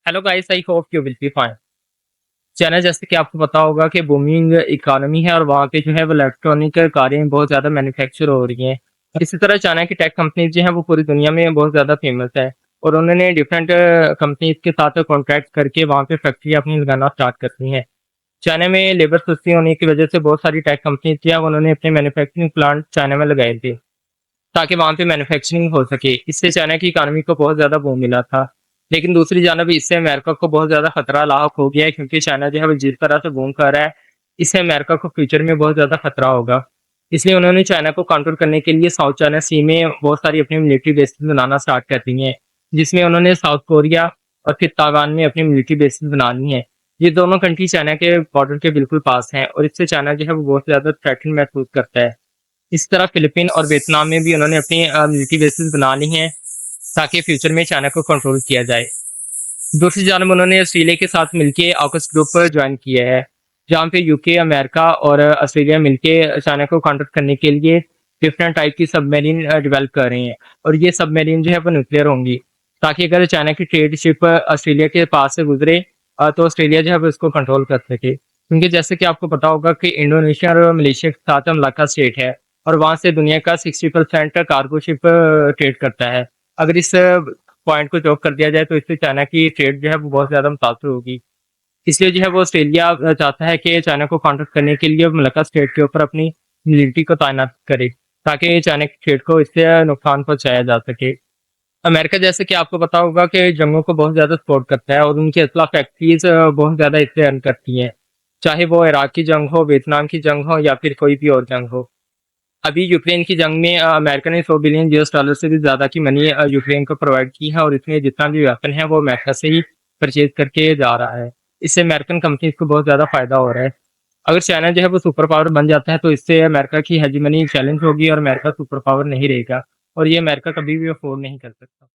Hello guys, I hope you will be fine. China जैसे कि आपको पता होगा कि बूमिंग इकोनॉमी है और वहाँ पे जो है वो इलेक्ट्रॉनिक कारें बहुत ज़्यादा मैन्युफैक्चर हो रही हैं। इसी तरह चाइना की टेक कंपनीज जो हैं वो पूरी दुनिया में बहुत ज़्यादा फेमस है और उन्होंने डिफरेंट कंपनीज के साथ कॉन्ट्रैक्ट करके वहाँ पे फैक्ट्री अपनी लगाना स्टार्ट कर दी हैं। चाइना में लेबर सस्ती होने की वजह से बहुत सारी टेक कंपनीज जो है उन्होंने अपने मैन्युफैक्चरिंग प्लांट चाइना में लगाए थे ताकि वहाँ पे मैन्युफैक्चरिंग हो सके। इससे चाइना की इकोनॉमी को बहुत ज़्यादा बूम मिला था। लेकिन दूसरी जानब इससे अमेरिका को बहुत ज़्यादा खतरा लाक हो गया है क्योंकि चाइना जो है वो जिस तरह से बूम कर रहा है, इससे अमेरिका को फ्यूचर में बहुत ज़्यादा खतरा होगा। इसलिए उन्होंने चाइना को कंट्रोल करने के लिए साउथ चाइना सी में बहुत सारी अपनी मिलिट्री बेसिस बनाना स्टार्ट कर दी हैं, जिसमें उन्होंने साउथ कोरिया और फिर ताइवान में अपनी मिलिट्री बेसिस बनानी है। ये दोनों कंट्री चाइना के बॉर्डर के बिल्कुल पास हैं और इससे चाइना जो है वो बहुत ज़्यादा थ्रेटन महसूस करता है। इस तरह फिलीपीन और वियतनाम में भी उन्होंने अपनी मिलिट्री बेसिस बना ली हैं ताकि फ्यूचर में चाइना को कंट्रोल किया जाए। दूसरी जानब उन्होंने ऑस्ट्रेलिया के साथ मिलके ऑकस ग्रुप ज्वाइन किया है, जहाँ पे यूके, अमेरिका और ऑस्ट्रेलिया मिलके चाइना को काउंटर करने के लिए डिफरेंट टाइप की सबमरीन डेवलप कर रहे हैं। और ये सबमरीन जो है वो न्यूक्लियर होंगी, ताकि अगर चाइना की ट्रेड शिप ऑस्ट्रेलिया के पास से गुजरे तो ऑस्ट्रेलिया जो है वो इसको कंट्रोल कर सके। क्योंकि जैसे कि आपको पता होगा कि इंडोनेशिया और मलेशिया के साथ मलाक्का स्टेट है और वहाँ से दुनिया का 60% कार्गो शिप ट्रेड करता है। अगर इस पॉइंट को चौक कर दिया जाए तो इससे चाइना की ट्रेड जो है वो बहुत ज़्यादा मुतासर होगी। इसलिए जो है वो ऑस्ट्रेलिया चाहता है कि चाइना को काउंटर करने के लिए मलक्का स्टेट के ऊपर अपनी मिलिट्री को तैनात करे ताकि चाइना की ट्रेड को इससे नुकसान पहुंचाया जा सके। अमेरिका जैसे कि आपको पता होगा कि जंगों को बहुत ज़्यादा सपोर्ट करता है और उनकी असला फैक्ट्रीज बहुत ज़्यादा इससे अर्न करती हैं, चाहे वो इराक की जंग हो, वियतनाम की जंग हो या फिर कोई भी और जंग हो। अभी यूक्रेन की जंग में अमेरिका ने 100 बिलियन यूएस डॉलर से भी ज़्यादा की मनी यूक्रेन को प्रोवाइड की है और इसमें जितना भी वेपन है वो अमेरिका से ही परचेज करके जा रहा है। इससे अमेरिकन कंपनीज को बहुत ज़्यादा फायदा हो रहा है। अगर चाइना जो है वो सुपर पावर बन जाता है तो इससे अमेरिका की हेजीमनी चैलेंज होगी और अमेरिका सुपर पावर नहीं रहेगा और ये अमेरिका कभी भी अफोर्ड नहीं कर सकता।